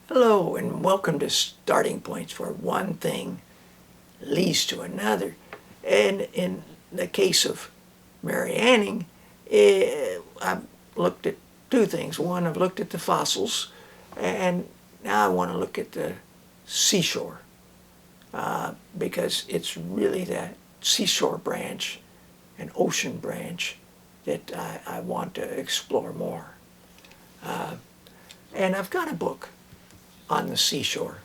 Hello and welcome to Starting Points, where one thing leads to another. And in the case of Mary Anning, I've looked at two things. One, I've looked at the fossils, and now I want to look at the seashore, because it's really that seashore branch and ocean branch that I want to explore more. And I've got a book on the seashore.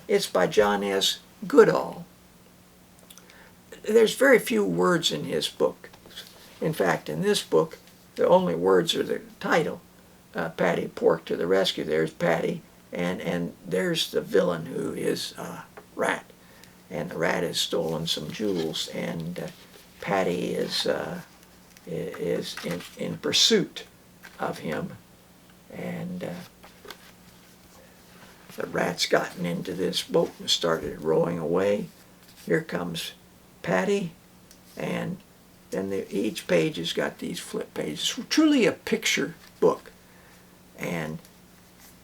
It's by John S. Goodall. There's very few words in his book. In fact, in this book, the only words are the title, Patty Pork to the Rescue. There's Patty, and there's the villain, who is Rat. And the rat has stolen some jewels, and Patty is in pursuit of him. And the rat's gotten into this boat and started rowing away. Here comes Patty, and then each page has got these flip pages. It's truly a picture book. And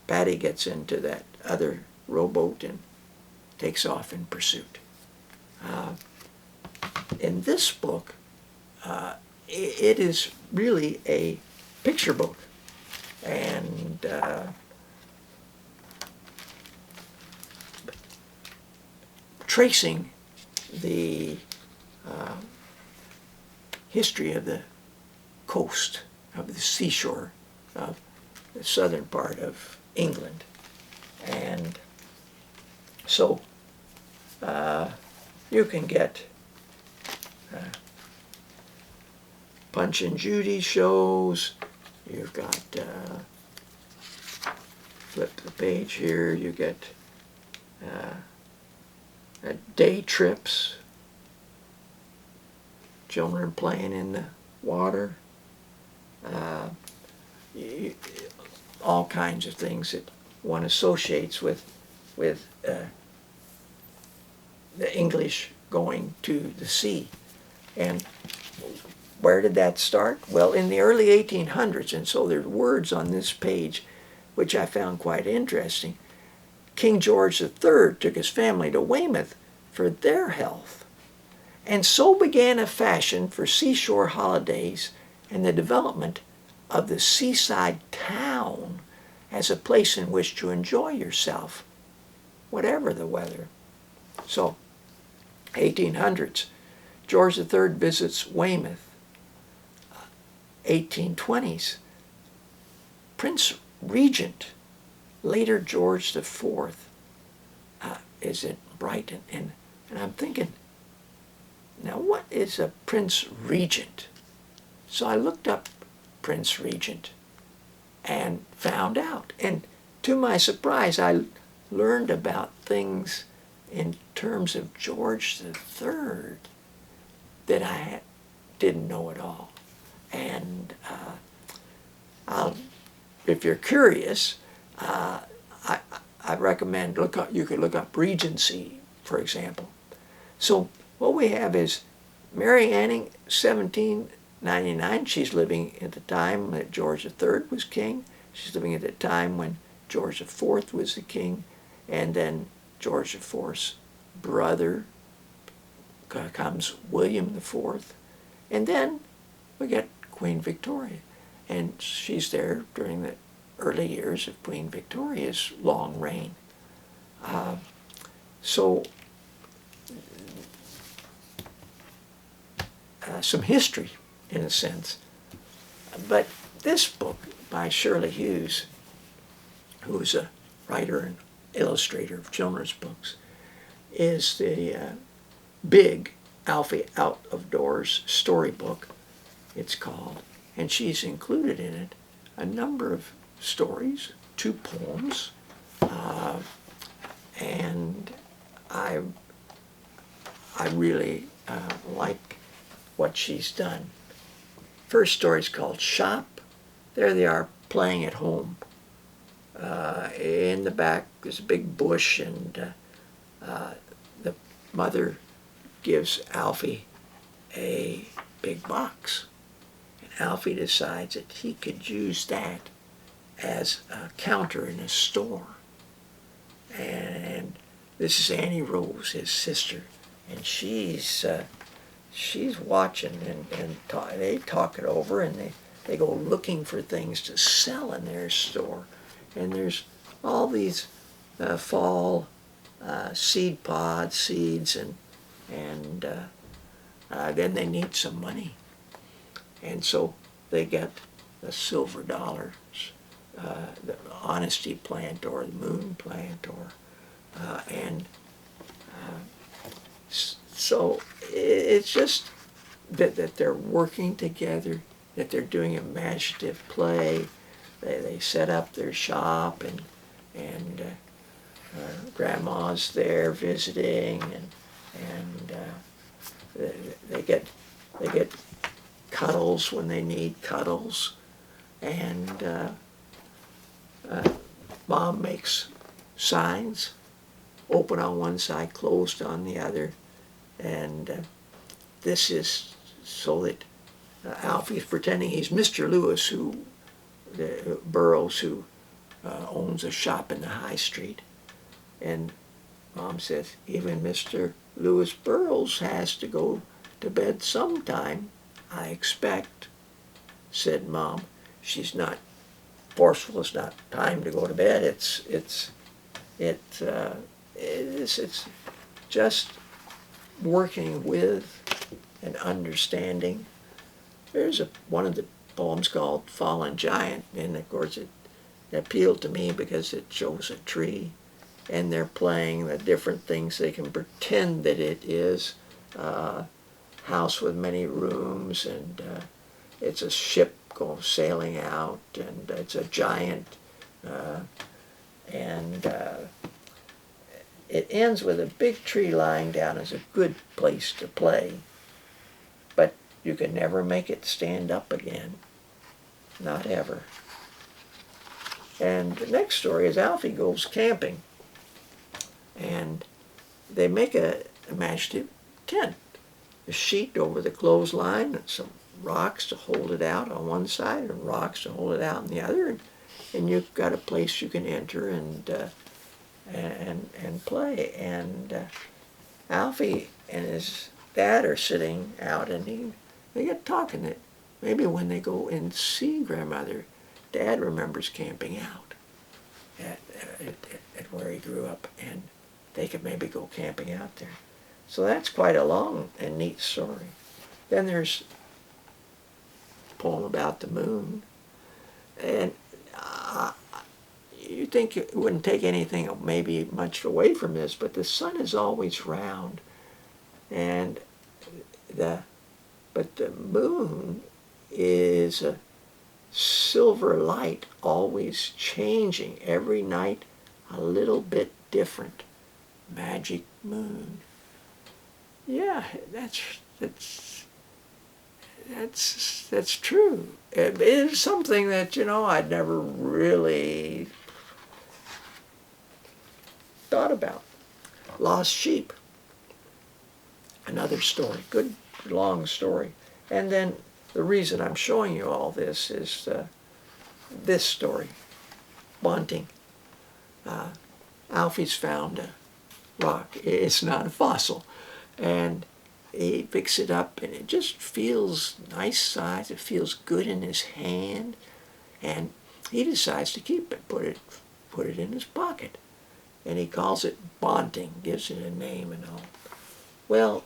Patty gets into that other rowboat and takes off in pursuit. In this book, it is really a picture book. And tracing the history of the coast, of the seashore, of the southern part of England. And so you can get Punch and Judy shows. You've got, flip the page here, you get day trips, children playing in the water, all kinds of things that one associates with the English going to the sea. And where did that start? Well, in the early 1800s, and so there's words on this page which I found quite interesting. King George III took his family to Weymouth for their health. And so began a fashion for seashore holidays and the development of the seaside town as a place in which to enjoy yourself, whatever the weather. So, 1800s, George III visits Weymouth. 1820s, Prince Regent, later George IV, is in Brighton. And I'm thinking, now what is a Prince Regent? So I looked up Prince Regent and found out. And to my surprise, I learned about things in terms of George III that I didn't know at all. And if you're curious, I recommend you could look up Regency, for example. So what we have is Mary Anning, 1799. She's living at the time that George III was king. She's living at the time when George IV was the king. And then George IV's brother comes William IV. And then we get Queen Victoria. And she's there during the early years of Queen Victoria's long reign. Some history, in a sense. But this book by Shirley Hughes, who is a writer and illustrator of children's books, is the big Alfie Out of Doors storybook, it's called. And she's included in it a number of stories, 2 poems, and I really like what she's done. First story is called Shop. There they are playing at home. In the back there's a big bush, and the mother gives Alfie a big box. And Alfie decides that he could use that as a counter in a store. And this is Annie Rose, his sister, and she's watching, and they talk it over, and they go looking for things to sell in their store. And there's all these fall seed pods, seeds, and then they need some money. And so they get the silver dollars, the honesty plant or the moon plant, and so it's just that they're working together, that they're doing imaginative play. They set up their shop, and grandma's there visiting, and they get cuddles when they need cuddles, and Mom makes signs, open on one side, closed on the other, and this is so that Alfie's pretending he's Mr. Lewis, Burroughs, who owns a shop in the high street. And Mom says, even Mr. Lewis Burroughs has to go to bed sometime, I expect, said Mom. She's not forceful. It's not time to go to bed. It's just working with and understanding. There's one of the poems called Fallen Giant, and of course it appealed to me because it shows a tree, and they're playing the different things. They can pretend that it is a house with many rooms, and it's a ship sailing out, and it's a giant, and it ends with a big tree lying down as a good place to play, but you can never make it stand up again, not ever. And the next story is Alfie goes camping, and they make an imaginative tent, a sheet over the clothesline, and some rocks to hold it out on one side and rocks to hold it out on the other, and you've got a place you can enter and play. And Alfie and his dad are sitting out, and they get talking that maybe when they go and see grandmother, Dad remembers camping out at where he grew up, and they could maybe go camping out there. So that's quite a long and neat story. Then there's a poem about the moon, and you think it wouldn't take anything maybe much away from this, but the sun is always round, and but the moon is a silver light, always changing, every night a little bit different. Magic moon. Yeah, that's true. It is something that, I'd never really thought about. Lost sheep. Another story. Good long story. And then the reason I'm showing you all this is this story. Bunting. Alfie's found a rock. It's not a fossil. And he picks it up, and it just feels nice size. It feels good in his hand. And he decides to keep it, put it in his pocket. And he calls it Bunting, gives it a name and all. Well,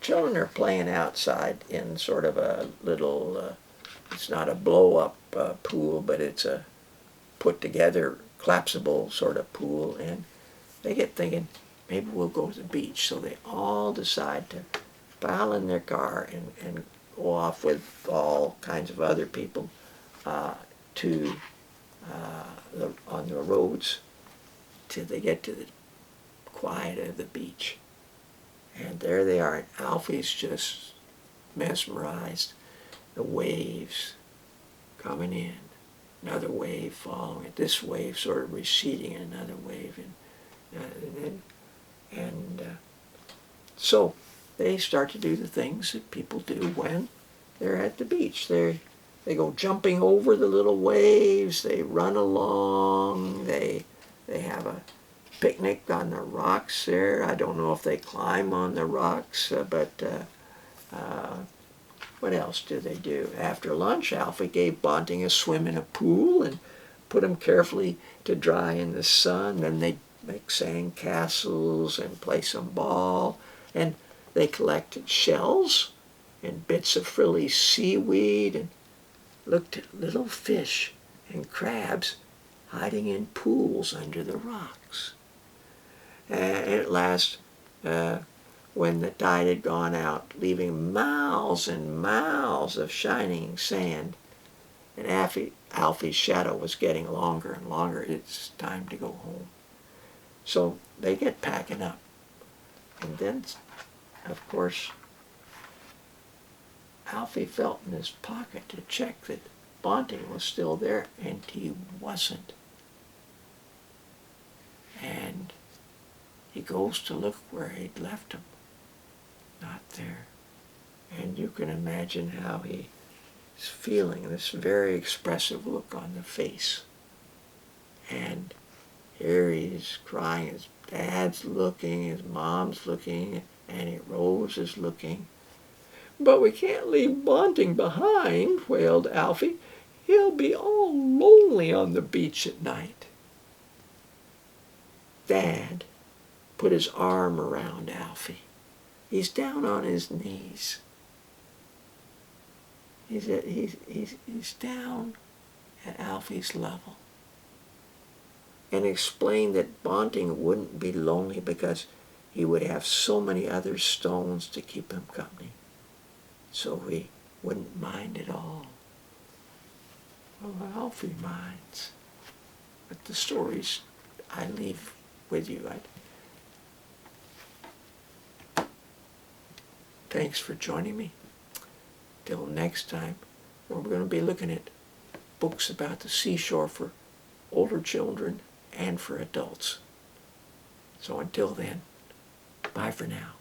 children are playing outside in sort of a little, it's not a blow-up pool, but it's a put-together, collapsible sort of pool, and they get thinking, maybe we'll go to the beach. So they all decide to pile in their car and go off with all kinds of other people on the roads till they get to the quiet of the beach. And there they are, and Alfie's just mesmerized. The waves coming in, another wave following it, this wave sort of receding, another wave, and so they start to do the things that people do when they're at the beach. They go jumping over the little waves, they run along, they They have a picnic on the rocks there. I don't know if they climb on the rocks, but what else do they do? After lunch, Alfie gave Bunting a swim in a pool and put him carefully to dry in the sun. Then they'd make sand castles and play some ball. And they collected shells and bits of frilly seaweed and looked at little fish and crabs hiding in pools under the rocks. And at last, when the tide had gone out, leaving miles and miles of shining sand, and Alfie's shadow was getting longer and longer, it's time to go home. So they get packing up. And then, of course, Alfie felt in his pocket to check that Bunting was still there, and he wasn't. And he goes to look where he'd left him. Not there. And you can imagine how he is feeling this very expressive look on the face. And here he's crying, his dad's looking, his mom's looking, Annie Rose is looking. "But we can't leave Bunting behind," wailed Alfie. "He'll be all lonely on the beach at night." Dad put his arm around Alfie. He's down on his knees. He's down at Alfie's level. And explained that Bunting wouldn't be lonely because he would have so many other stones to keep him company. So he wouldn't mind at all. Well, Alfie minds. But the stories I leave with you. Thanks for joining me. Till next time, where we're going to be looking at books about the seashore for older children and for adults. So until then, bye for now.